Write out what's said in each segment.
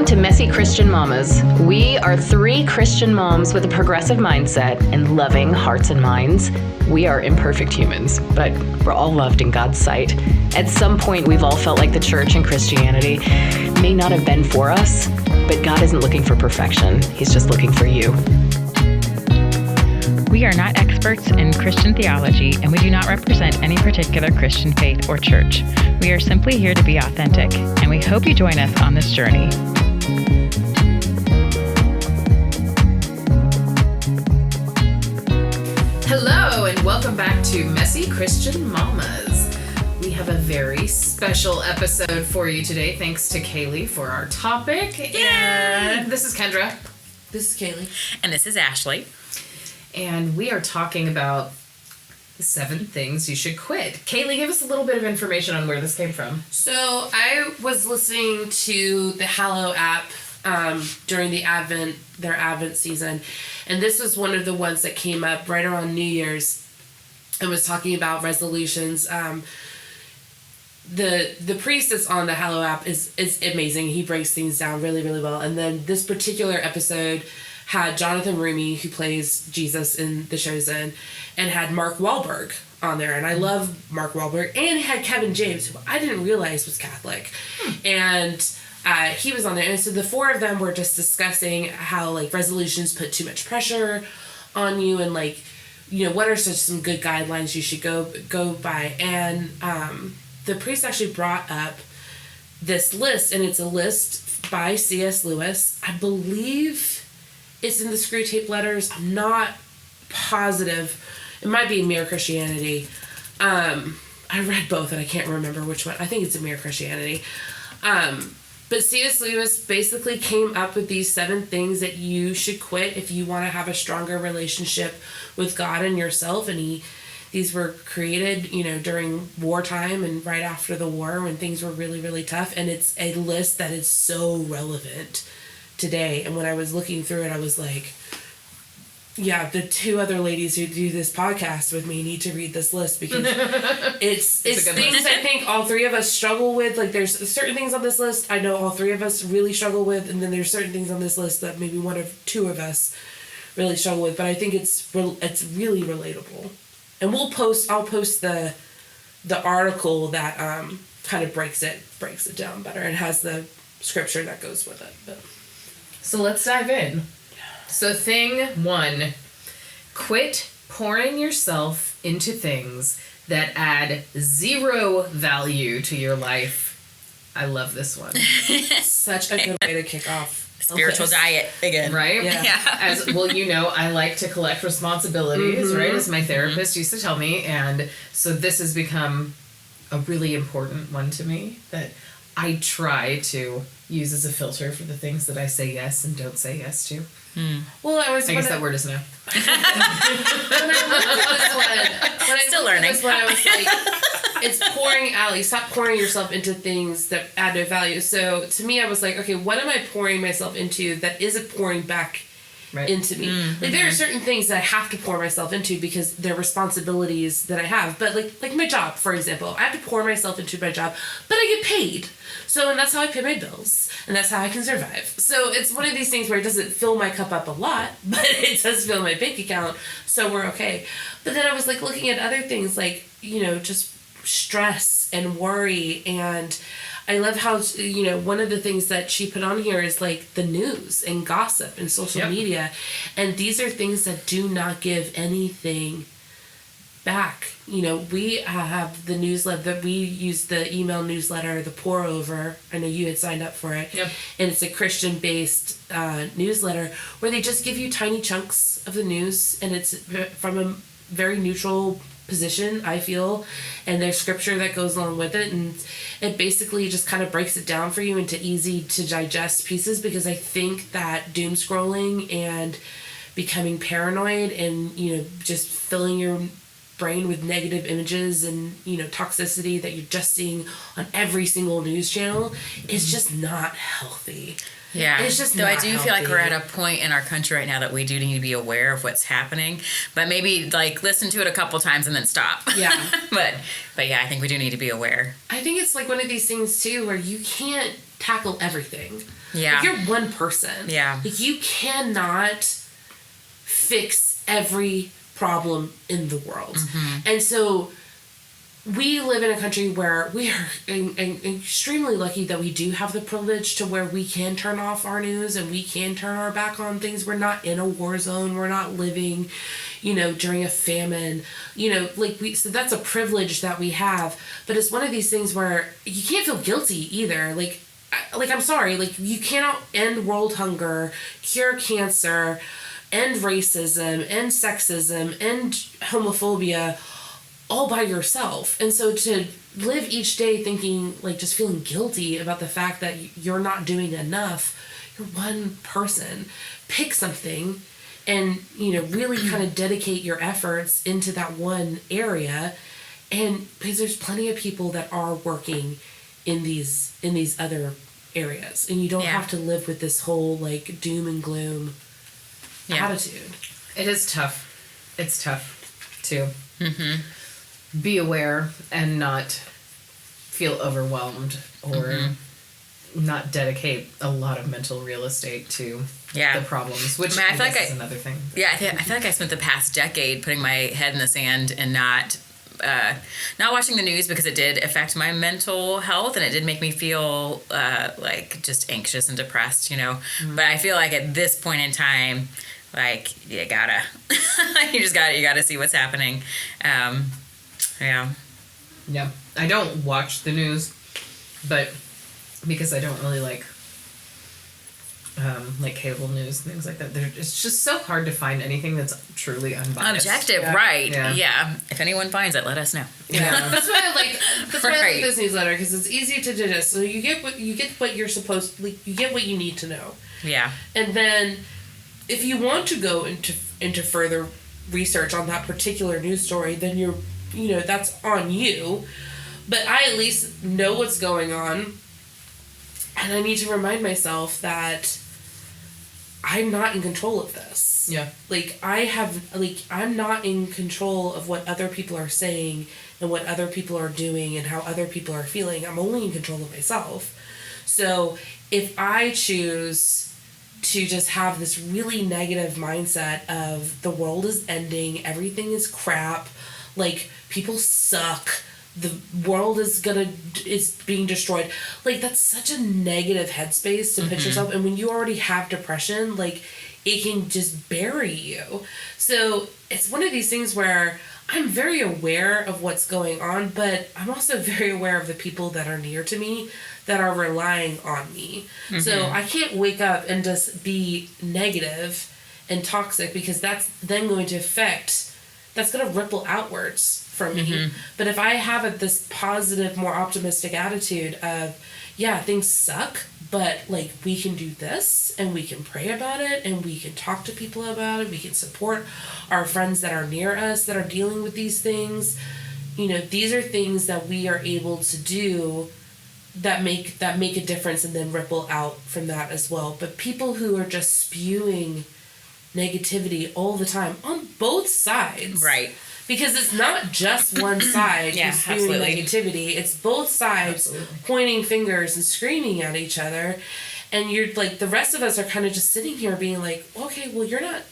Welcome to Messy Christian Mamas. We are 3 Christian moms with a progressive mindset and loving hearts and minds. We are imperfect humans, but we're all loved in God's sight. At some point, we've all felt like the church and Christianity may not have been for us, but God isn't looking for perfection. He's just looking for you. We are not experts in Christian theology, and we do not represent any particular Christian faith or church. We are simply here to be authentic, and we hope you join us on this journey. Hello, and welcome back to Messy Christian Mamas. We have a very special episode for you today, thanks to Kaylee for our topic. Yay! And this is Kendra. This is Kaylee. And this is Ashley. And we are talking about 7 things you should quit. Kaylee, give us a little bit of information on where this came from. So I was listening to the Hallow app during their Advent season, and this was one of the ones that came up right around New Year's and was talking about resolutions. The priest that's on the Hallow app is amazing. He breaks things down really, really well. And then this particular episode had Jonathan Roumie, who plays Jesus in The Chosen, and had Mark Wahlberg on there. And I love Mark Wahlberg. And it had Kevin James, who I didn't realize was Catholic. And he was on there. And so the 4 of them were just discussing how, like, resolutions put too much pressure on you and, like, you know, what are some good guidelines you should go by. And the priest actually brought up this list, and it's a list by C.S. Lewis. I believe it's in the Screw Tape Letters. I'm not positive. It might be in Mere Christianity. I read both, and I can't remember which one. I think it's in Mere Christianity. But C.S. Lewis basically came up with these 7 things that you should quit if you want to have a stronger relationship with God and yourself. And these were created, you know, during wartime and right after the war when things were really, really tough. And it's a list that is so relevant today. And when I was looking through it, I was like, yeah, the 2 other ladies who do this podcast with me need to read this list, because it's things I think all 3 of us struggle with. Like, there's certain things on this list I know all 3 of us really struggle with, and then there's certain things on this list that maybe 1 or 2 of us really struggle with. But I think it's really relatable. And I'll post the article that kind of breaks it down better and has the scripture that goes with it. But So let's dive in. So thing 1, quit pouring yourself into things that add 0 value to your life. I love this one. such a good way to kick off. Spiritual diet again. Right? Yeah. As well, you know, I like to collect responsibilities, right? As my therapist used to tell me. And so this has become a really important one to me that I try to use as a filter for the things that I say yes and don't say yes to. Well, I guess that word is no. When I was like, it's pouring out. Like, stop pouring yourself into things that add no value. So to me, I was like, okay, what am I pouring myself into that isn't pouring back into me? Mm-hmm. Like, there are certain things that I have to pour myself into because they're responsibilities that I have. But like my job, for example, I have to pour myself into my job, but I get paid. So, and that's how I pay my bills, and that's how I can survive. So it's one of these things where it doesn't fill my cup up a lot, but it does fill my bank account, so we're okay. But then I was like looking at other things, like, you know, just stress and worry. And I love how, you know, one of the things that she put on here is like the news and gossip and social media. And these are things that do not give anything back. You know, we have the newsletter that we use, the email newsletter, the Pour Over. I know you had signed up for it. Yep. And it's a Christian-based newsletter where they just give you tiny chunks of the news, and it's from a very neutral position, I feel, and there's scripture that goes along with it, and it basically just kind of breaks it down for you into easy to digest pieces, because I think that doom scrolling and becoming paranoid and, you know, just filling your brain with negative images and, you know, toxicity that you're just seeing on every single news channel is just not healthy. Yeah. It's just Though not I do healthy. feel like we're at a point in our country right now that we do need to be aware of what's happening, but maybe like listen to it a couple times and then stop. Yeah. but yeah, I think we do need to be aware. I I think it's like one of these things too where you can't tackle everything. Yeah. Like, you're one person. Yeah. Like, you cannot fix every problem in the world. And so we live in a country where we are extremely lucky that we do have the privilege to where we can turn off our news and we can turn our back on things. We're not in a war zone. We're not living, during a famine, so that's a privilege that we have. But it's one of these things where you can't feel guilty either. Like, I'm sorry, like, you cannot end world hunger, cure cancer, end racism, end sexism, end homophobia all by yourself. And so to live each day thinking, like, just feeling guilty about the fact that you're not doing enough, you're one person. Pick something and, really kind of dedicate your efforts into that one area. And because there's plenty of people that are working in these other areas, and you don't have to live with this whole like doom and gloom attitude. It is tough. It's tough to be aware and not feel overwhelmed or not dedicate a lot of mental real estate to the problems, which I feel like is another thing. Yeah, I feel like I spent the past decade putting my head in the sand and not watching the news because it did affect my mental health and it did make me feel like just anxious and depressed, But I feel like at this point in time, like you gotta see what's happening. Yeah. I don't watch the news, but because I don't really like cable news and things like that. It's just so hard to find anything that's truly unbiased. Objective, right. Yeah. If anyone finds it, let us know. Yeah. That's why I like this newsletter, because it's easy to digest. So you get what you're supposed to, like, you get what you need to know. Yeah. And then if you want to go into further research on that particular news story, then that's on you. But I at least know what's going on. And I need to remind myself that I'm not in control of this. Yeah. I'm not in control of what other people are saying and what other people are doing and how other people are feeling. I'm only in control of myself. So if I choose to just have this really negative mindset of the world is ending, everything is crap, like, people suck, the world is being destroyed. Like, that's such a negative headspace to put yourself. And when you already have depression, like, it can just bury you. So it's one of these things where I'm very aware of what's going on, but I'm also very aware of the people that are near to me that are relying on me. So I can't wake up and just be negative and toxic, because that's then going to that's going to ripple outwards from me. But if I have this positive, more optimistic attitude of, things suck, but like, we can do this and we can pray about it and we can talk to people about it. We can support our friends that are near us that are dealing with these things. These are things that we are able to do that make a difference and then ripple out from that as well. But people who are just spewing negativity all the time on both sides. Right. Because it's not just one side who's spewing negativity. It's both sides pointing fingers and screaming at each other. And you're like, the rest of us are kind of just sitting here being like, okay, well, you're not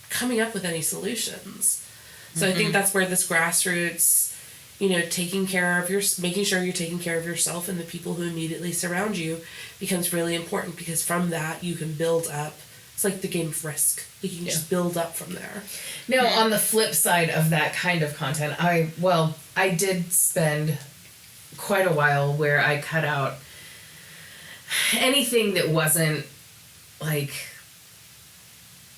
coming up with any solutions. So I think that's where this grassroots, making sure you're taking care of yourself and the people who immediately surround you becomes really important, because from that you can build up. It's like the game of Risk. You can just build up from there. Now, on the flip side of that kind of content, I did spend quite a while where I cut out anything that wasn't like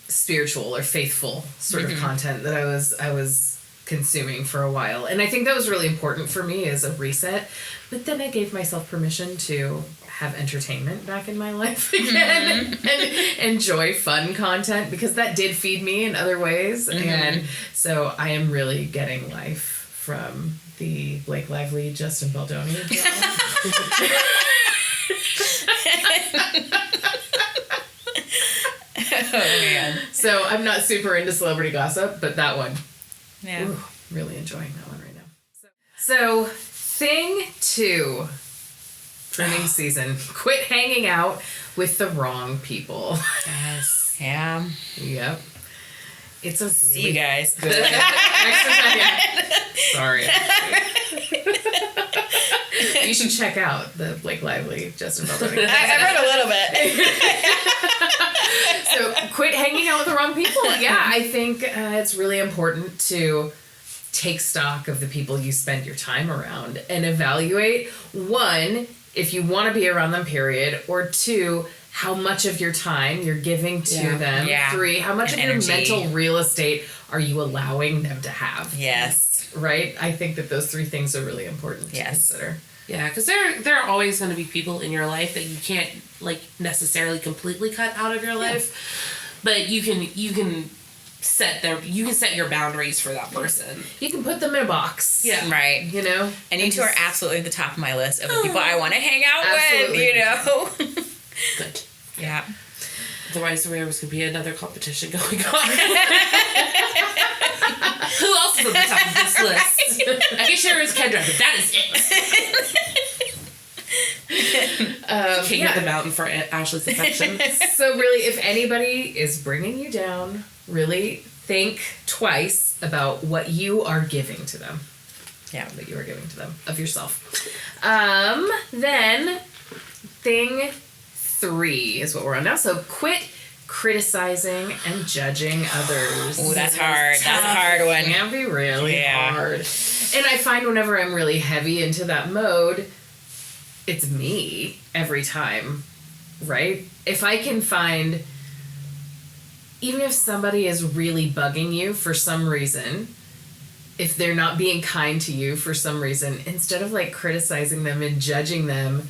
spiritual or faithful sort of content that I was consuming for a while. And I think that was really important for me as a reset. But then I gave myself permission to have entertainment back in my life again and enjoy fun content, because that did feed me in other ways. And so I am really getting life from the Blake Lively, Justin Baldoni drama. Oh, man. So I'm not super into celebrity gossip, but that one, Yeah. really enjoying that one right now. So Thing 2, pruning season. Quit hanging out with the wrong people. Yes. Yeah. Yep. It's a See you guys. good. Sorry. You should check out the Blake Lively, Justin Bieber. I read a little bit. So quit hanging out with the wrong people. Yeah, I think it's really important to take stock of the people you spend your time around and evaluate, 1, if you want to be around them, period, or 2, how much of your time you're giving to them. Yeah. 3, how much And of energy. your mental real estate are you allowing them to have? Yes. Right? I think that those 3 things are really important to Yes. consider. Yeah, because there are always going to be people in your life that you can't like necessarily completely cut out of your life, but you can set your boundaries for that person. You can put them in a box. Yeah. Right. You know? And you two are absolutely at the top of my list of the people I want to hang out Absolutely. with, you know? Good. Yeah. Otherwise, there was going to be another competition going on. Who else is on the top of this list? I can share it's Kendra, but that is it. King of the mountain for Ashley's affection. So really, if anybody is bringing you down, really think twice about what you are giving to them. Yeah. That you are giving to them of yourself. Then thing 3 is what we're on now. So quit criticizing and judging others. Oh, that's hard. That's a hard one. It can be really hard. And I find whenever I'm really heavy into that mode, it's me every time, right? If I can find, even if somebody is really bugging you for some reason, if they're not being kind to you for some reason, instead of like criticizing them and judging them,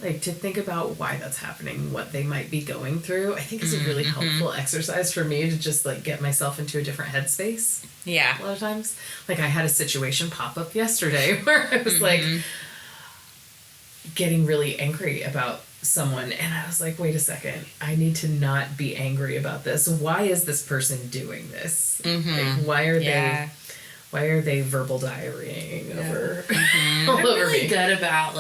like to think about why that's happening, what they might be going through, I think is a really helpful exercise for me to just like get myself into a different headspace. Yeah. A lot of times. Like I had a situation pop up yesterday where I was like getting really angry about someone and I was like, wait a second, I need to not be angry about this. Why is this person doing this? Like why are they verbal diarrheaing over all I'm over really me? good about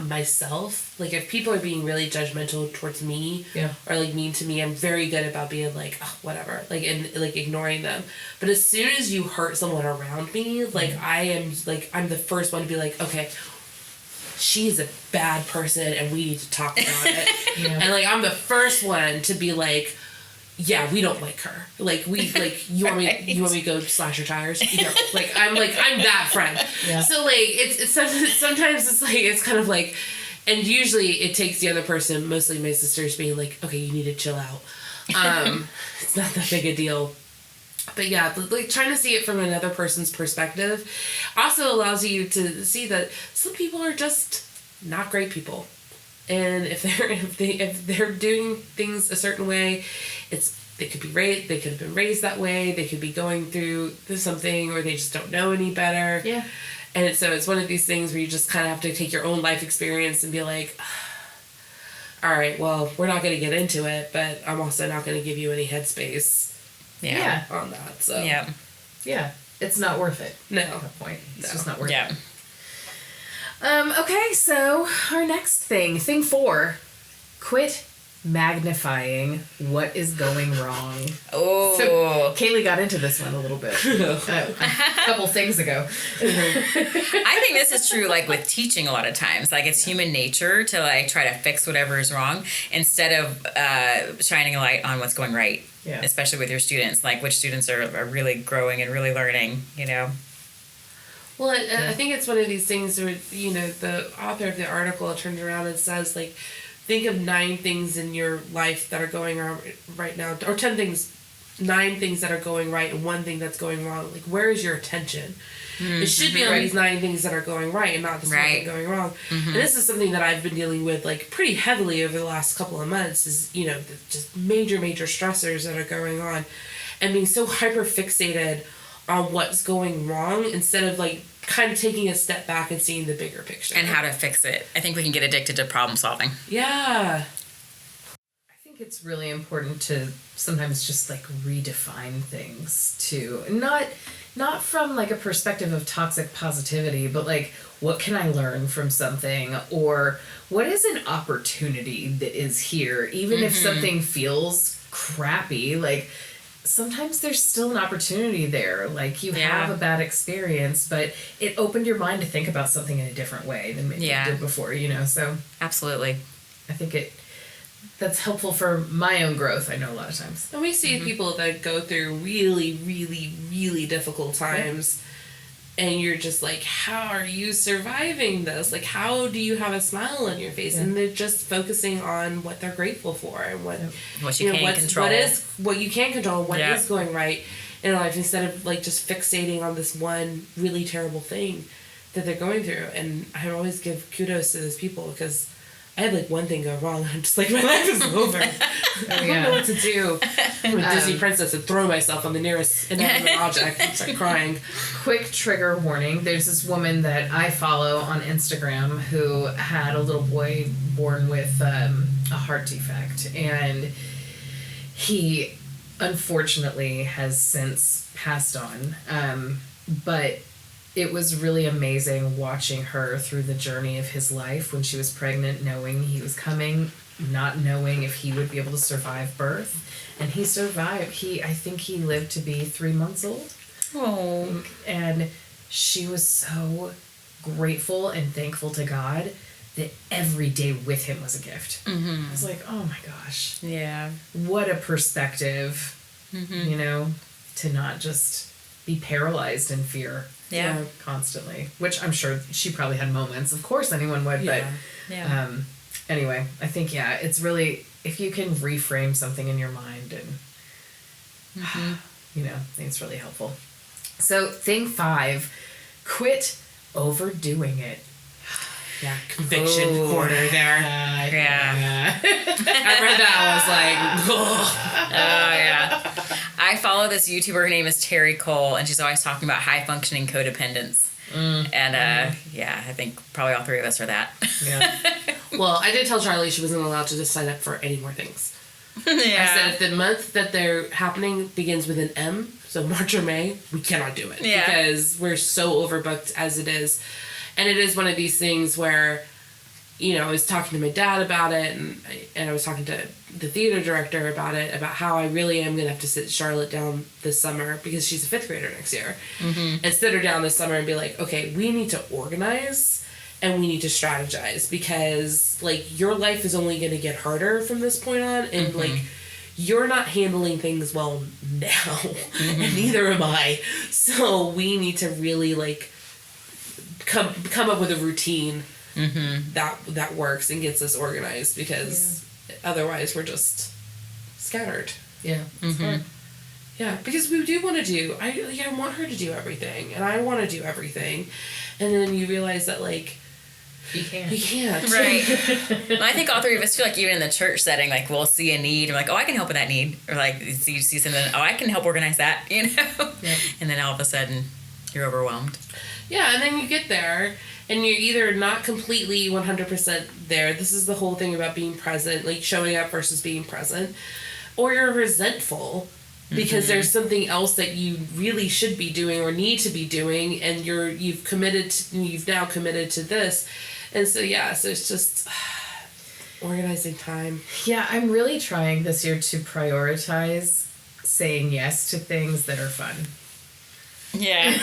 myself. Like if people are being really judgmental towards me or like mean to me, I'm very good about being like, oh, whatever, like, and like ignoring them. But as soon as you hurt someone around me, like I'm the first one to be like, okay, she's a bad person and we need to talk about it. And like I'm the first one to be like, yeah, we don't like her. Like you want me to go slash your tires? No. I'm that friend. Yeah. So like it's sometimes it's like it's kind of like, and usually it takes the other person, mostly my sisters, being like, okay, you need to chill out. It's not that big a deal. But yeah, like trying to see it from another person's perspective also allows you to see that some people are just not great people. And if they're doing things a certain way, they could have been raised that way. They could be going through something, or they just don't know any better. Yeah. And so it's one of these things where you just kind of have to take your own life experience and be like, all right, well, we're not going to get into it, but I'm also not going to give you any headspace. Yeah. On that. So. Yeah. It's not worth it. No. At that point. It's just not worth it. Yeah. Okay, so our next thing 4, quit magnifying what is going wrong. Oh. So Kaylee got into this one a little bit a couple things ago. I think this is true like with teaching a lot of times. Like it's human nature to like try to fix whatever is wrong instead of shining a light on what's going right. Yeah. Especially with your students, like which students are really growing and really learning, you know? Well, I think it's one of these things where, you know, the author of the article turns around and says, like, think of 9 things in your life that are going on right now, or 9 things that are going right and 1 thing that's going wrong. Like, where is your attention? It should be on these 9 things that are going right and not this 1 thing going wrong. And this is something that I've been dealing with, like, pretty heavily over the last couple of months is, you know, just major stressors that are going on and being so hyper fixated on what's going wrong instead of, like, kind of taking a step back and seeing the bigger picture. And how to fix it. I think we can get addicted to problem solving. Yeah. I think it's really important to sometimes just like redefine things too. Not not from like a perspective of toxic positivity, but like, what can I learn from something, or what is an opportunity that is here, even if something feels crappy, like sometimes there's still an opportunity there. Like you have a bad experience, but it opened your mind to think about something in a different way than maybe you did before, you know? So Absolutely. I think that's helpful for my own growth. I know a lot of times. And we see people that go through really, really, really difficult times, and you're just like, how are you surviving this? Like, how do you have a smile on your face? And they're just focusing on what they're grateful for and what you can control. What you can control, what is going right in life, instead of like just fixating on this one really terrible thing that they're going through. And I always give kudos to those people, because I had like one thing go wrong. I'm just like, my life is over. I don't know what to do. I'm a Disney princess and throw myself on the nearest inanimate object and start crying. Quick trigger warning. There's this woman that I follow on Instagram who had a little boy born with a heart defect. And he unfortunately has since passed on. But it was really amazing watching her through the journey of his life when she was pregnant, knowing he was coming, not knowing if he would be able to survive birth. And he survived. I think he lived to be 3 months old. Oh. And she was so grateful and thankful to God that every day with him was a gift. I was like, oh my gosh. Yeah. What a perspective, you know, to not just be paralyzed in fear. Yeah. Constantly. Which I'm sure she probably had moments. Of course anyone would, but anyway, I think, it's really, if you can reframe something in your mind and, you know, I think it's really helpful. So thing 5, quit overdoing it. Yeah, conviction corner there. I read that, I was like, oh. yeah. I follow this YouTuber. Her name is Terry Cole, and she's always talking about high functioning codependence. And I think probably all 3 of us are that. Yeah. Well, I did tell Charlie she wasn't allowed to just sign up for any more things. Yeah. I said if the month that they're happening begins with an M, so March or May, we cannot do it. Yeah. Because we're so overbooked as it is. And it is one of these things where, you know, I was talking to my dad about it, and I was talking to the theater director about it, about how I really am going to have to sit Charlotte down this summer, because she's a 5th grader next year, and sit her down this summer and be like, okay, we need to organize and we need to strategize, because, like, your life is only going to get harder from this point on, and, like, you're not handling things well now, and neither am I. So we need to really, like, come up with a routine that works and gets us organized, because otherwise we're just scattered. Yeah. Yeah, because we do want to do. I want her to do everything, and I want to do everything, and then you realize that, like, You can't. Right. Well, I think all 3 of us feel like, even in the church setting, like, we'll see a need, and we're like, oh, I can help with that need, or like you see something, oh, I can help organize that, you know. And then all of a sudden you're overwhelmed. Yeah, and then you get there, and you're either not completely 100% there. This is the whole thing about being present, like showing up versus being present. Or you're resentful because there's something else that you really should be doing or need to be doing, and you've now committed to this. And so, so it's just organizing time. Yeah, I'm really trying this year to prioritize saying yes to things that are fun. Yeah.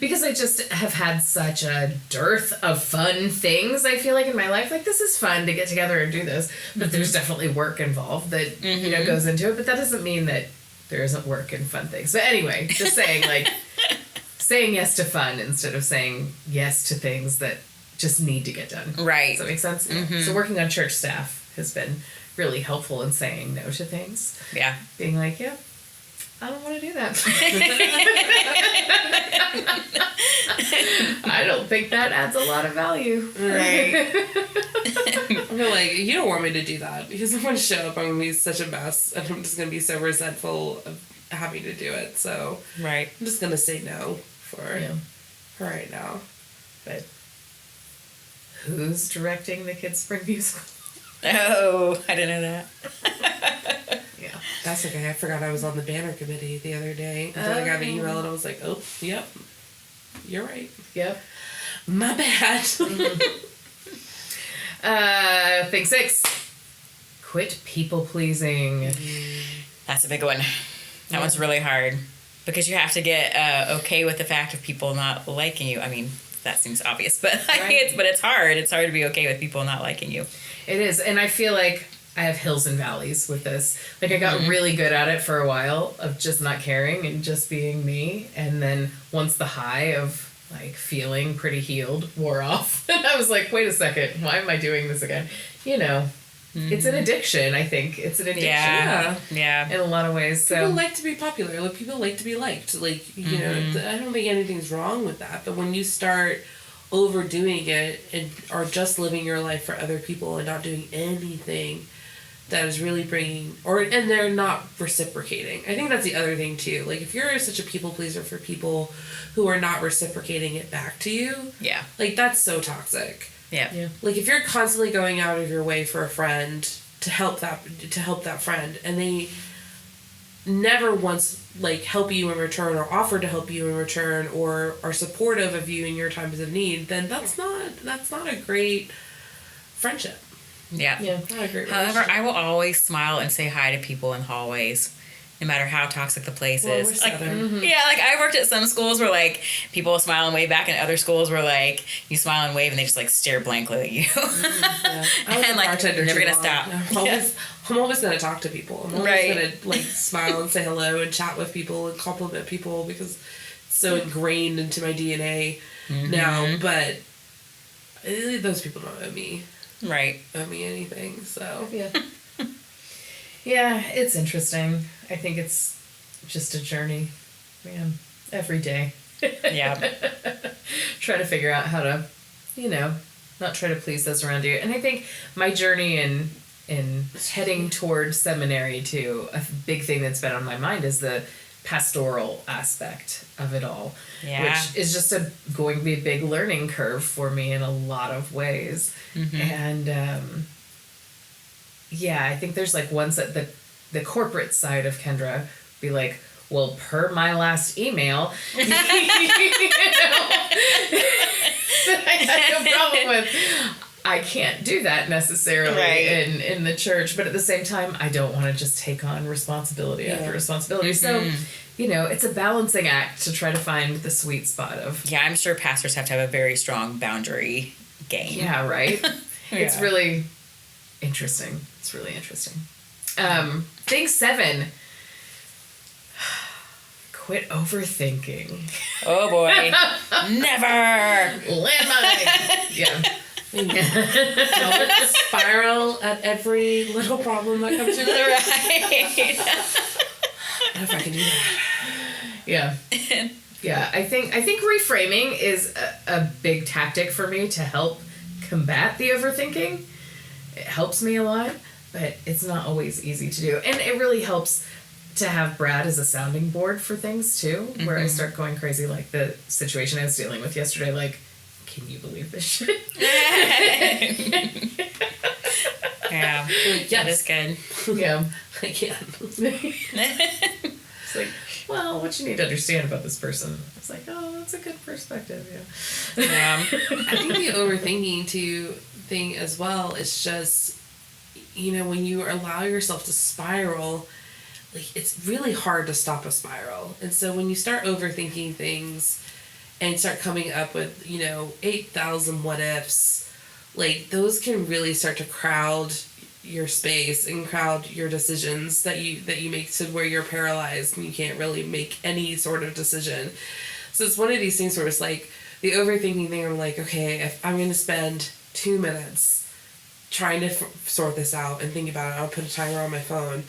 Because I just have had such a dearth of fun things, I feel like, in my life. Like, this is fun to get together and do this, but there's definitely work involved that, you know, goes into it. But that doesn't mean that there isn't work and fun things. But anyway, just saying, like, saying yes to fun instead of saying yes to things that just need to get done. Right. Does that make sense? So working on church staff has been really helpful in saying no to things. Yeah. Being like, I don't want to do that. I don't think that adds a lot of value. Right. I feel like, you don't want me to do that, because I'm going to show up, I'm going to be such a mess, and I'm just going to be so resentful of having to do it. So Right. I'm just going to say no for right now. But who's directing the kids' spring musical? Oh, I didn't know that. Yeah. That's okay. I forgot I was on the banner committee the other day until I got an email and I was like, oh, yep, you're right. Yep. My bad. Thing 6. Quit people pleasing. That's a big one. That one's really hard because you have to get okay with the fact of people not liking you. I mean, that seems obvious, but it's hard. It's hard to be okay with people not liking you. It is, and I feel like I have hills and valleys with this. Like, I got really good at it for a while of just not caring and just being me, and then once the high of like feeling pretty healed wore off, and I was like, wait a second, why am I doing this again? You know, it's an addiction. I think it's an addiction. Yeah. In a lot of ways. So People like to be popular. Like, people like to be liked. Like, you know, I don't think anything's wrong with that. But when you start overdoing it and are just living your life for other people and not doing anything that is really bringing, and they're not reciprocating. I think that's the other thing too. Like, if you're such a people pleaser for people who are not reciprocating it back to you, like, that's so toxic. Yeah. Like, if you're constantly going out of your way for a friend to help that friend, and they never once like help you in return or offer to help you in return or are supportive of you in your times of need, then that's not a great friendship. Yeah. Not a great However, relationship. I will always smile and say hi to people in hallways, no matter how toxic the place Well, is. we're Like, Southern. yeah, like I worked at some schools where like people smile and wave back, and other schools where like you smile and wave and they just like stare blankly at you. I was And a like bartender never too gonna long. stop. I'm always gonna talk to people. I'm always Right. gonna like smile and say hello and chat with people and compliment people because it's so ingrained into my DNA now. But those people don't owe me Right. anything. So yeah, it's interesting. I think it's just a journey, man. Every day. Yeah. Try to figure out how to, you know, not try to please those around you. And I think my journey in heading towards seminary too, a big thing that's been on my mind is the pastoral aspect of it all, Yeah. which is just going to be a big learning curve for me in a lot of ways. And I think there's like ones that the corporate side of Kendra be like, well, per my last email, you know, that I had no problem with. I can't do that necessarily in the church, but at the same time, I don't want to just take on responsibility after responsibility. So, you know, it's a balancing act to try to find the sweet spot of. Yeah, I'm sure pastors have to have a very strong boundary game. Yeah, right? It's really interesting. It's really interesting. Thing 7. Quit overthinking. Oh boy. Never. Landmine. Yeah. don't spiral at every little problem that comes your way. Right. I don't know if I can do that. Yeah. Yeah. I think reframing is a big tactic for me to help combat the overthinking. It helps me a lot, but it's not always easy to do. And it really helps to have Brad as a sounding board for things too, where I start going crazy, like the situation I was dealing with yesterday, like, can you believe this shit? Yeah. That is good. Yeah. I can. It's like, well, what you need to understand about this person. It's like, oh, that's a good perspective, yeah. Yeah. I think the overthinking thing as well is just, you know, when you allow yourself to spiral, like, it's really hard to stop a spiral. And so when you start overthinking things and start coming up with, you know, 8,000 what ifs, like, those can really start to crowd your space and crowd your decisions that you make to where you're paralyzed and you can't really make any sort of decision. So it's one of these things where it's like the overthinking thing. I'm like, okay, if I'm going to spend 2 minutes trying to sort this out and think about it, I'll put a timer on my phone.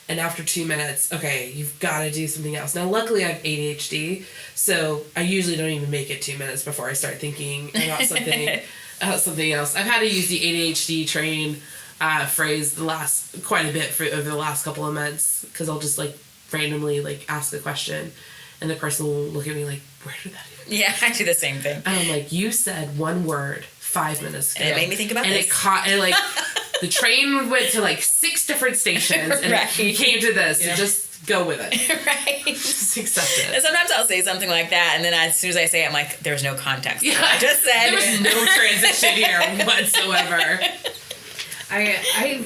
And after 2 minutes, okay, you've got to do something else. Now, luckily, I have ADHD, so I usually don't even make it 2 minutes before I start thinking about something else. I've had to use the ADHD train phrase quite a bit over the last couple of months, because I'll just like randomly like ask a question, and the person will look at me like, "Where did that even?" Yeah, I do the same thing. And I'm like, "You said one word 5 minutes ago," And it made me think about and this. it caught, and like. The train went to like 6 different stations and it came to this. So just go with it. Right. Just accept it. And sometimes I'll say something like that, and then as soon as I say it, I'm like, there's no context. Yeah. I just said. There was no transition here whatsoever. I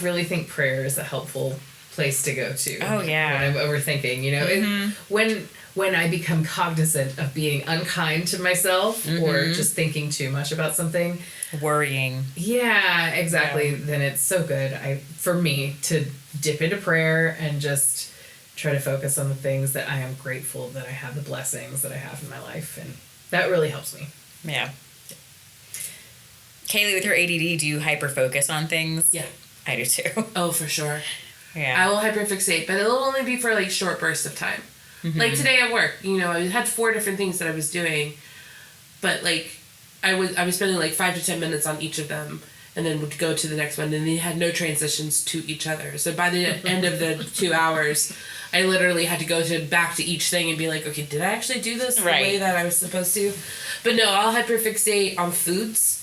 really think prayer is a helpful place to go to. Oh, yeah. When I'm overthinking, you know, when I become cognizant of being unkind to myself or just thinking too much about something, Worrying. yeah, exactly. Yeah. Then it's so good for me to dip into prayer and just try to focus on the things that I am grateful that I have, the blessings that I have in my life, and that really helps me. Yeah. Kaylee, with your ADD, do you hyper focus on things? Yeah. I do too. Oh, for sure. Yeah. I will hyperfixate, but it'll only be for like short bursts of time. Like today at work, you know, I had 4 different things that I was doing, but like I was spending like 5 to 10 minutes on each of them, and then would go to the next one, and they had no transitions to each other. So by the end of the 2 hours, I literally had to go back to each thing and be like, okay, did I actually do this the way that I was supposed to? But no, I'll hyperfixate on foods.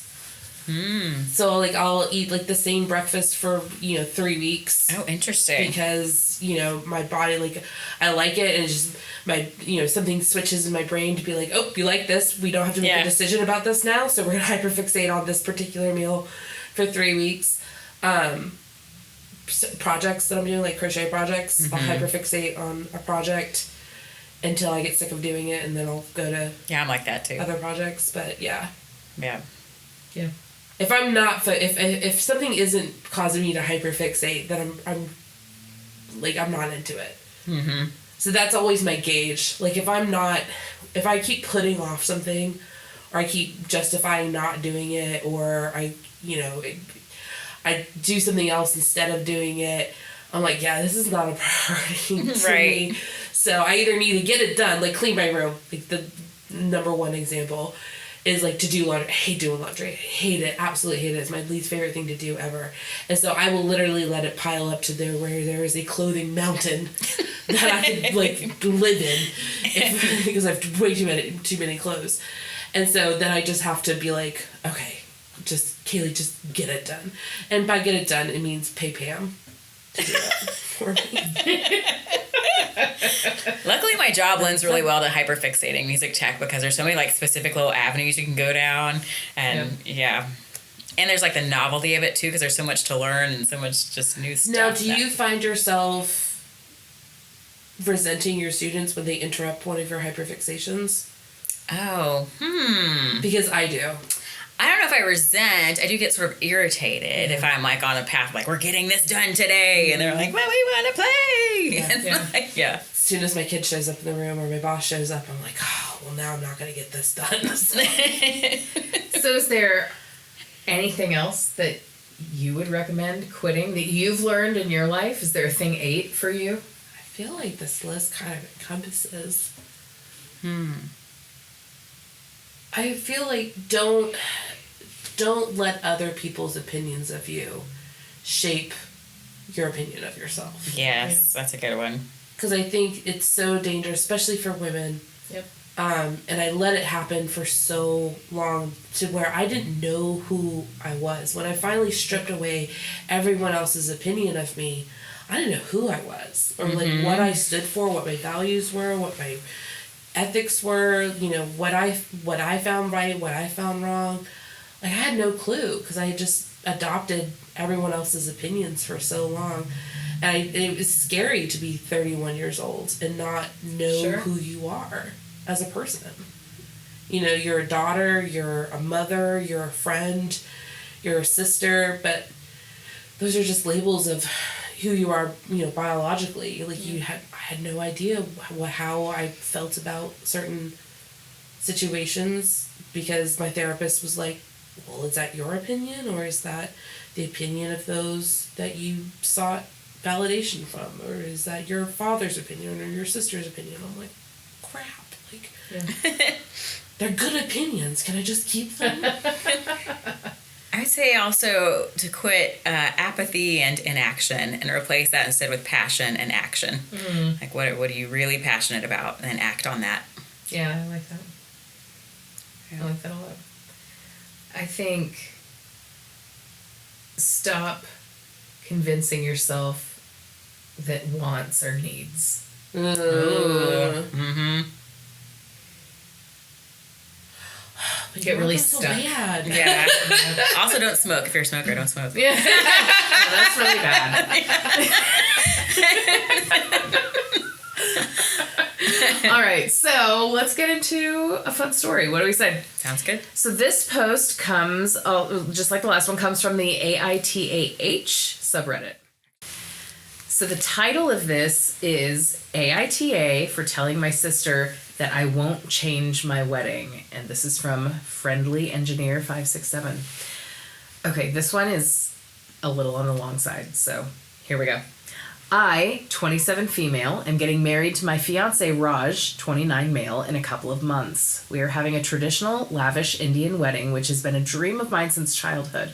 So like I'll eat like the same breakfast for 3 weeks. Oh, interesting. Because my body, like, I like it, and it's just something switches in my brain to be like, oh, you like this, we don't have to make a decision about this now, so we're gonna hyperfixate on this particular meal for 3 weeks. Projects that I'm doing, like crochet projects, I'll hyperfixate on a project until I get sick of doing it, and then I'll go to I'm like that too. other projects. But yeah. If I'm not, if something isn't causing me to hyperfixate, then I'm not into it. So that's always my gauge. Like if I keep putting off something, or I keep justifying not doing it, or I do something else instead of doing it, I'm like, yeah, this is not a priority for me. So I either need to get it done, like clean my room, like the number one example is like to do laundry. I hate doing laundry. I hate it. Absolutely hate it. It's my least favorite thing to do ever. And so I will literally let it pile up to where there is a clothing mountain that I could like live in because I have way too many clothes. And so then I just have to be like, okay, Kaylee, just get it done. And by get it done, it means pay Pam to do it for me. Luckily, my job lends really well to hyperfixating music tech because there's so many like specific little avenues you can go down, and and there's like the novelty of it too because there's so much to learn and so much just new stuff. Now, do you find yourself resenting your students when they interrupt one of your hyperfixations? Oh, Because I do. I don't know if I resent. I do get sort of irritated if I'm like on a path like we're getting this done today, and they're like, "Well, we want to play." As soon as my kid shows up in the room or my boss shows up, I'm like, "Oh, well, now I'm not gonna get this done." So, is there anything else that you would recommend quitting that you've learned in your life? Is there a thing 8 for you? I feel like this list kind of encompasses. I feel like don't let other people's opinions of you shape your opinion of yourself. Yes, that's a good one. Because I think it's so dangerous, especially for women. Yep. And I let it happen for so long to where I didn't know who I was. When I finally stripped away everyone else's opinion of me, I didn't know who I was. Or like what I stood for, what my values were, what my ethics were, what I found right, what I found wrong. Like I had no clue because I had just adopted everyone else's opinions for so long. And it was scary to be 31 years old and not know who you are as a person. You're a daughter, you're a mother, you're a friend, you're a sister, but those are just labels of who you are, biologically. Like I had no idea how I felt about certain situations because my therapist was like, well, is that your opinion or is that the opinion of those that you sought validation from, or is that your father's opinion or your sister's opinion? I'm like, crap, they're good opinions. Can I just keep them? I'd say also to quit apathy and inaction and replace that instead with passion and action. Like what are you really passionate about, and then act on that. Yeah, I like that. I like that a lot. I think stop convincing yourself that wants are needs. Mm-hmm. Get really so stuck. bad. Yeah. Also, don't smoke. If you're a smoker, don't smoke. Yeah. Oh, that's really bad. All right, so let's get into a fun story. What do we say? Sounds good. So this post comes, just like the last one, comes from the AITAH subreddit. So the title of this is AITA for telling my sister that I won't change my wedding. And this is from Friendly Engineer 567. Okay, this one is a little on the long side, so here we go. I, 27 female, am getting married to my fiancé Raj, 29 male, in a couple of months. We are having a traditional, lavish Indian wedding, which has been a dream of mine since childhood.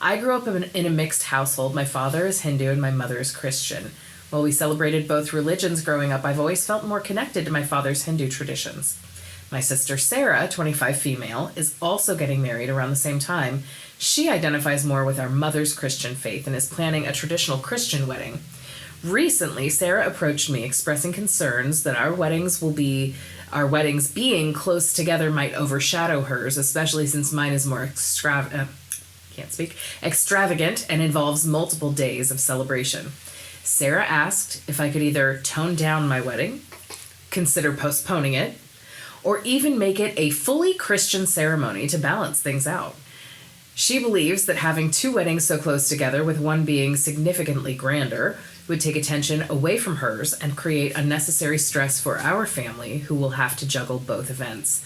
I grew up in a mixed household. My father is Hindu and my mother is Christian. While we celebrated both religions growing up, I've always felt more connected to my father's Hindu traditions. My sister Sarah, 25 female, is also getting married around the same time. She identifies more with our mother's Christian faith and is planning a traditional Christian wedding. Recently, Sarah approached me expressing concerns that our weddings being close together might overshadow hers, especially since mine is more extravagant and involves multiple days of celebration. Sarah asked if I could either tone down my wedding, consider postponing it, or even make it a fully Christian ceremony to balance things out. She believes that having two weddings so close together, with one being significantly grander, would take attention away from hers and create unnecessary stress for our family, who will have to juggle both events.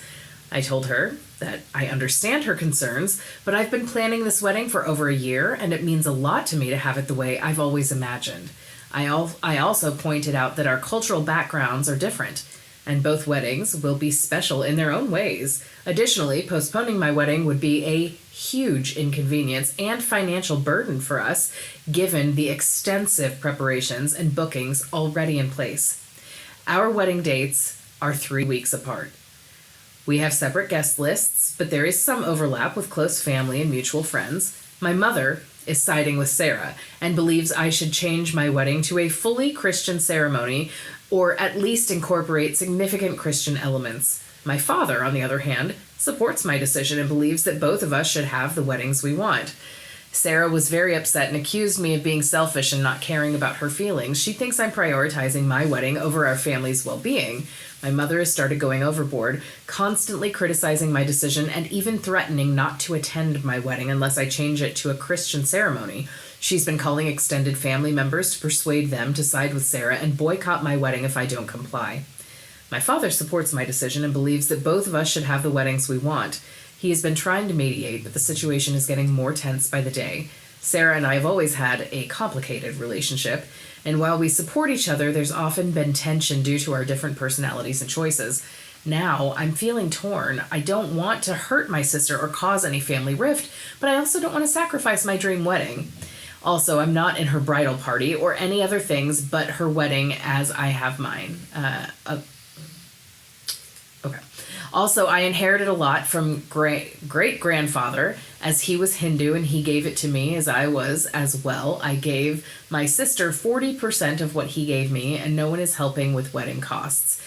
I told her that I understand her concerns, but I've been planning this wedding for over a year, and it means a lot to me to have it the way I've always imagined. I also pointed out that our cultural backgrounds are different, and both weddings will be special in their own ways. Additionally, postponing my wedding would be a huge inconvenience and financial burden for us, given the extensive preparations and bookings already in place. Our wedding dates are 3 weeks apart. We have separate guest lists, but there is some overlap with close family and mutual friends. My mother is siding with Sarah and believes I should change my wedding to a fully Christian ceremony, or at least incorporate significant Christian elements. My father, on the other hand, supports my decision and believes that both of us should have the weddings we want. Sarah was very upset and accused me of being selfish and not caring about her feelings. She thinks I'm prioritizing my wedding over our family's well-being. My mother has started going overboard, constantly criticizing my decision and even threatening not to attend my wedding unless I change it to a Christian ceremony. She's been calling extended family members to persuade them to side with Sarah and boycott my wedding if I don't comply. My father supports my decision and believes that both of us should have the weddings we want. He has been trying to mediate, but the situation is getting more tense by the day. Sarah and I have always had a complicated relationship, and while we support each other, there's often been tension due to our different personalities and choices. Now, I'm feeling torn. I don't want to hurt my sister or cause any family rift, but I also don't want to sacrifice my dream wedding. Also, I'm not in her bridal party or any other things but her wedding, as I have mine. Okay. Also, I inherited a lot from great-grandfather, as he was Hindu and he gave it to me as I was as well. I gave my sister 40% of what he gave me, and no one is helping with wedding costs.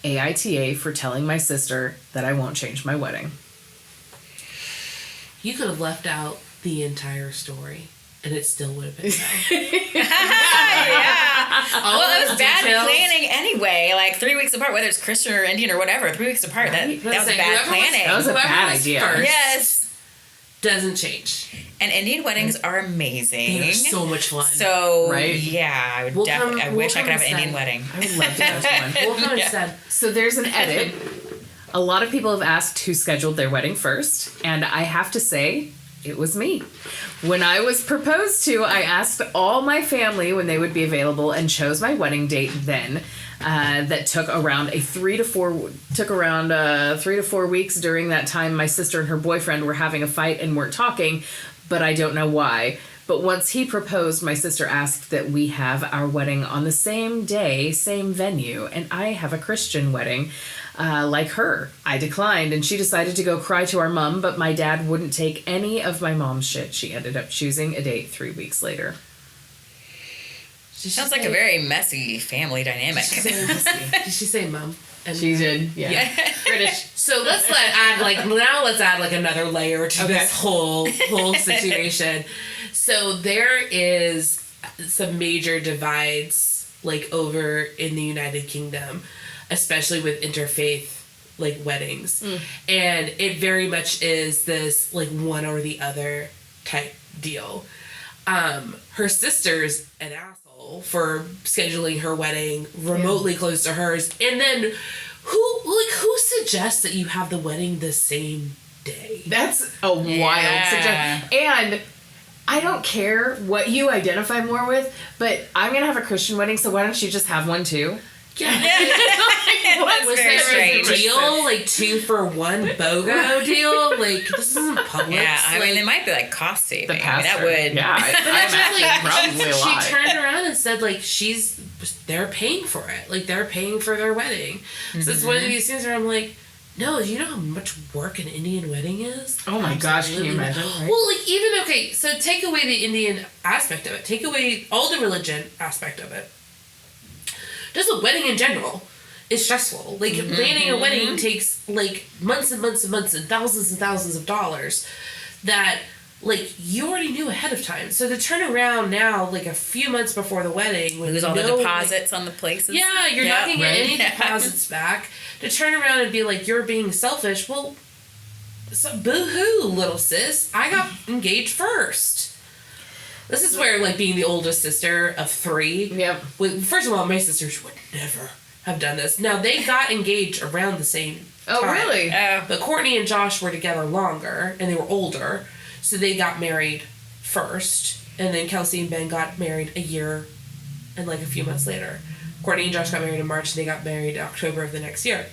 AITA for telling my sister that I won't change my wedding. You could have left out the entire story, and it still would have been bad. Yeah. Well, it was bad details. planning anyway. Like 3 weeks apart, whether it's Christian or Indian or whatever, 3 weeks apart. That was Listen, bad whoever planning. That was a Whoever bad was idea. first Yes. doesn't change. And Indian weddings are amazing. They're so much fun. So, Right? yeah, I would We'll definitely. I come- wish I we'll could have an come Indian instead. wedding. I would love to go to one. We'll come instead. So there's an edit. A lot of people have asked who scheduled their wedding first, and I have to say, it was me. When I was proposed to, I asked all my family when they would be available and chose my wedding date then. That took around 3 to 4 weeks. During that time, my sister and her boyfriend were having a fight and weren't talking, but I don't know why. But once he proposed, my sister asked that we have our wedding on the same day, same venue, and I have a Christian wedding like her. I declined, and she decided to go cry to our mom, but my dad wouldn't take any of my mom's shit. She ended up choosing a date 3 weeks later. Sounds like a very messy family dynamic. Did she say mom? And She did, yeah. British. So let's add like another layer to this whole situation. So there is some major divides like over in the United Kingdom, especially with interfaith like weddings. And it very much is this like one or the other type deal. Her sister's an asshole for scheduling her wedding remotely close to hers, and then who suggests that you have the wedding the same day? That's a wild suggestion. And I don't care what you identify more with, but I'm going to have a Christian wedding, so why don't you just have one too? Was very there strange. a deal, like 2-for-1 BOGO deal? Like, this isn't Publix. Yeah, I mean, like, it might be like cost saving. The pastor. That would. Yeah, I imagine probably a lot. She turned around and said, like, they're paying for it. Like, they're paying for their wedding. So it's one of these things where I'm like, no, you know how much work an Indian wedding is? Oh my gosh, can you imagine? Right? Well, like, even, okay, so take away the Indian aspect of it. Take away all the religion aspect of it. Just a wedding in general is stressful. Like, planning a wedding takes, like, months and months and months and thousands of dollars that, like, you already knew ahead of time. So to turn around now, like, a few months before the wedding... Lose all the deposits on the places. Yeah, you're not going to get any deposits back. To turn around and be like, you're being selfish, well, so boo-hoo, little sis. I got engaged first. This is where, like, being the oldest sister of 3. Yep. First of all, my sisters would never have done this. Now, they got engaged around the same time. Oh, really? But Courtney and Josh were together longer, and they were older, so they got married first. And then Kelsey and Ben got married a year and, like, a few months later. Courtney and Josh got married in March, and they got married in October of the next year.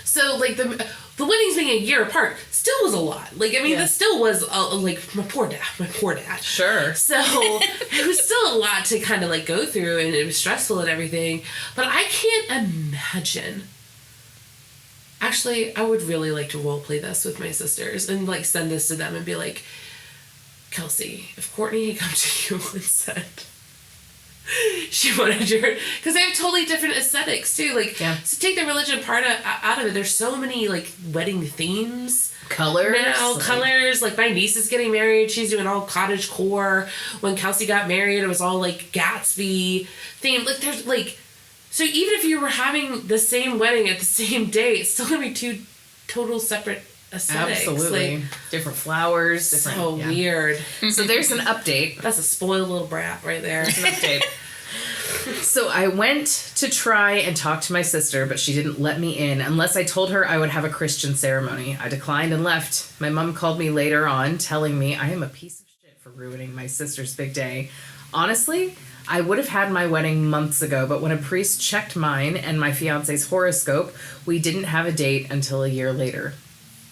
So, like, the weddings being a year apart still was a lot. Like, I mean, this still was, like, my poor dad. Sure. So, it was still a lot to kind of, like, go through, and it was stressful and everything. But I can't imagine. Actually, I would really like to roleplay this with my sisters and, like, send this to them and be like, Kelsey, if Courtney had come to you and said... she wanted your... Because they have totally different aesthetics, too. Like, so take the religion part out of it. There's so many, like, wedding themes. Colors. Now, colors. Like, my niece is getting married. She's doing all cottagecore. When Kelsey got married, it was all, like, Gatsby themed. Like, there's, like... So even if you were having the same wedding at the same day, it's still going to be 2 total separate aesthetics. Absolutely. Like, different flowers. Different, so weird. So there's an update. That's a spoiled little brat right there. An update. So I went to try and talk to my sister, but she didn't let me in unless I told her I would have a Christian ceremony. I declined and left. My mom called me later on, telling me I am a piece of shit for ruining my sister's big day. Honestly, I would have had my wedding months ago, but when a priest checked mine and my fiance's horoscope, we didn't have a date until a year later.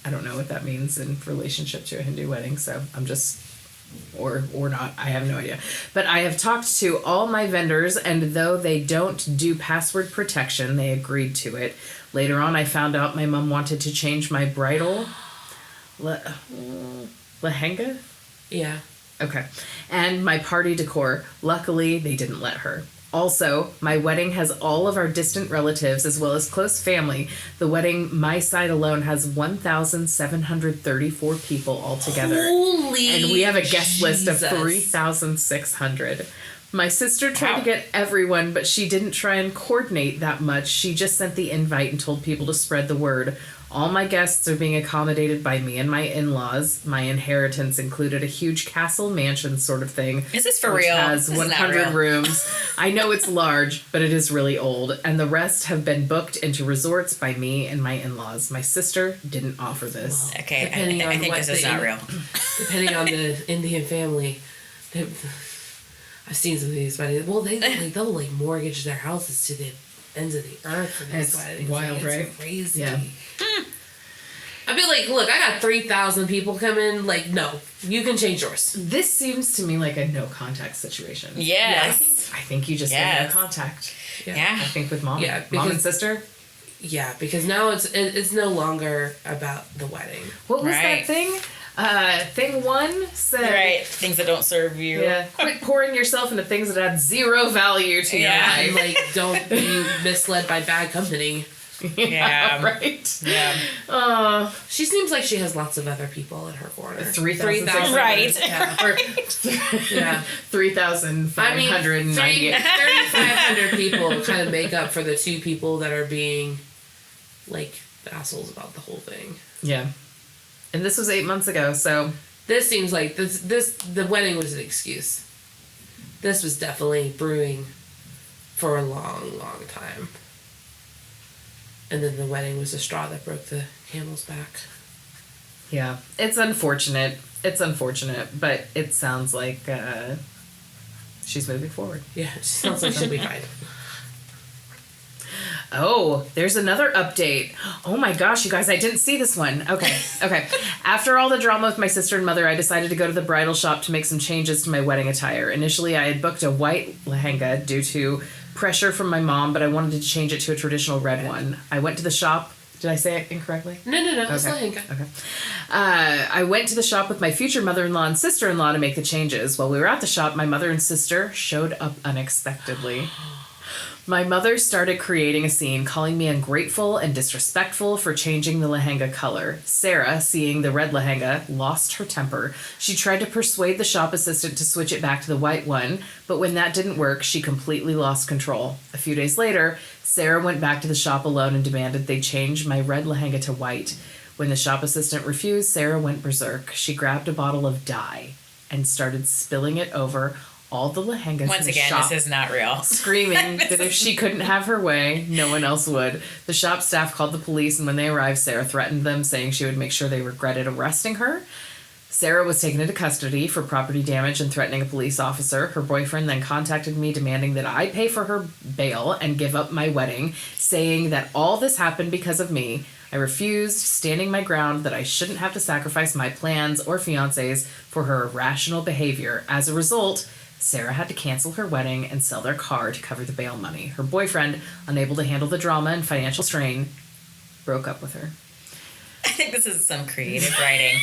I don't know what that means in relationship to a Hindu wedding, so I'm just... Or not, I have no idea. But I have talked to all my vendors, and though they don't do password protection, they agreed to it. Later on, I found out my mom wanted to change my bridal lehenga? Yeah. Okay. And my party decor. Luckily, they didn't let her. Also, my wedding has all of our distant relatives as well as close family. The wedding, my side alone, has 1,734 people altogether. Holy And we have a guest list of Jesus. 3,600. My sister tried to get everyone, but she didn't try and coordinate that much. She just sent the invite and told people to spread the word. All my guests are being accommodated by me and my in-laws. My inheritance included a huge castle mansion sort of thing. Is this for which real? Has This is not 100 real. rooms. I know it's large, but it is really old. And the rest have been booked into resorts by me and my in-laws. My sister didn't offer this. Okay, Depending I on think what this is the- not real. Depending on the Indian family, I've seen some of these weddings. Well, they'll like mortgage their houses to the ends of the earth for these It's weddings. wild, It's right? Crazy. Yeah. I'd be like, look, I got 3,000 people coming. Like, no, you can change yours. This seems to me like a no contact situation. Yes. I think you just get no contact. Yeah. I think with mom. Yeah, Mom and sister. Yeah, because now it's no longer about the wedding. What was that thing? Thing 1 said... Right. Things that don't serve you. Yeah. Quit pouring yourself into things that add zero value to your life. And, like, don't be misled by bad company. Yeah. Right. Yeah. She seems like she has lots of other people in her corner. 3,000. Right. Yeah. Or, Yeah. 3,598. 3,500 people kind of make up for the 2 people that are being, like, assholes about the whole thing. Yeah. And this was 8 months ago, so... This seems like the wedding was an excuse. This was definitely brewing for a long, long time. And then the wedding was the straw that broke the camel's back. Yeah. It's unfortunate. But it sounds like she's moving forward. Yeah, it sounds like she'll be fine. Oh, there's another update. Oh my gosh, you guys, I didn't see this one. Okay. After all the drama with my sister and mother, I decided to go to the bridal shop to make some changes to my wedding attire. Initially, I had booked a white lehenga due to pressure from my mom, but I wanted to change it to a traditional red one. I went to the shop. Did I say it incorrectly? No. It's lehenga. Okay. I went to the shop with my future mother-in-law and sister-in-law to make the changes. While we were at the shop, my mother and sister showed up unexpectedly. My mother started creating a scene, calling me ungrateful and disrespectful for changing the lehenga color. Sarah, seeing the red lehenga, lost her temper. She tried to persuade the shop assistant to switch it back to the white one, but when that didn't work, she completely lost control. A few days later, Sarah went back to the shop alone and demanded they change my red lehenga to white. When the shop assistant refused, Sarah went berserk. She grabbed a bottle of dye and started spilling it over all the lehengas Once in the again, shop, this is not real. screaming that if she couldn't have her way, no one else would. The shop staff called the police, and when they arrived, Sarah threatened them, saying she would make sure they regretted arresting her. Sarah was taken into custody for property damage and threatening a police officer. Her boyfriend then contacted me demanding that I pay for her bail and give up my wedding, saying that all this happened because of me. I refused, standing my ground that I shouldn't have to sacrifice my plans or fiancés for her irrational behavior. As a result, Sarah had to cancel her wedding and sell their car to cover the bail money. Her boyfriend, unable to handle the drama and financial strain, broke up with her. I think this is some creative writing.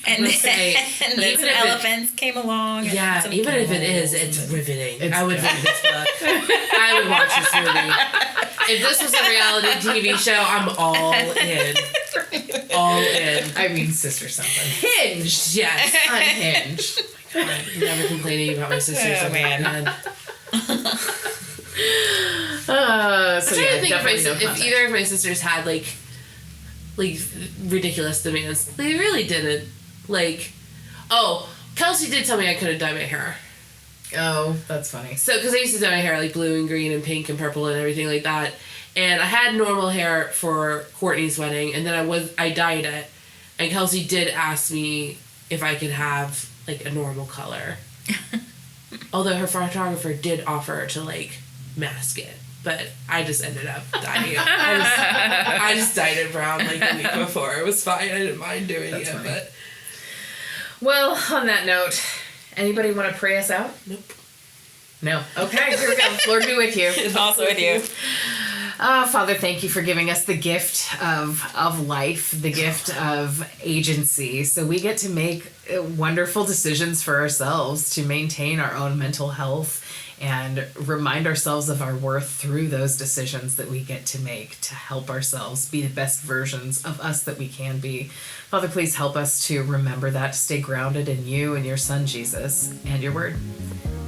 And say, then some even if elephants came along. Yeah, some even if it camels. is, it's riveting. It's I would read this book. I would watch this movie. If this was a reality TV show, I'm all in. All in. I mean, sister something. Hinged, yes. Unhinged. I'm never complaining about my sisters. Oh, man. So I'm yeah, trying to think definitely no if contact. either of my sisters had like ridiculous demands. They really didn't. Like, oh, Kelsey did tell me I couldn't dye my hair. Oh, that's funny. So, because I used to dye my hair like blue and green and pink and purple and everything like that. And I had normal hair for Courtney's wedding, and then I dyed it. And Kelsey did ask me if I could have like a normal color. Although her photographer did offer to like mask it. But I just ended up dyeing it. I just dyed it brown like the week before. It was fine. I didn't mind doing That's it. funny. But Well, on that note, anybody want to pray us out? nope. No. Okay, here we go. Lord be with you. Also with you. Father, thank you for giving us the gift of life, the gift of agency. So we get to make wonderful decisions for ourselves to maintain our own mental health and remind ourselves of our worth through those decisions that we get to make to help ourselves be the best versions of us that we can be. Father, please help us to remember that, to stay grounded in you and your Son, Jesus, and your word.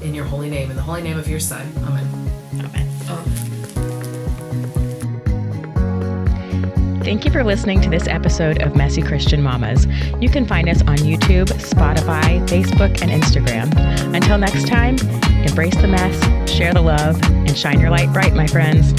In your holy name, in the holy name of your Son. Amen. Amen. Thank you for listening to this episode of Messy Christian Mamas. You can find us on YouTube, Spotify, Facebook, and Instagram. Until next time, embrace the mess, share the love, and shine your light bright, my friends.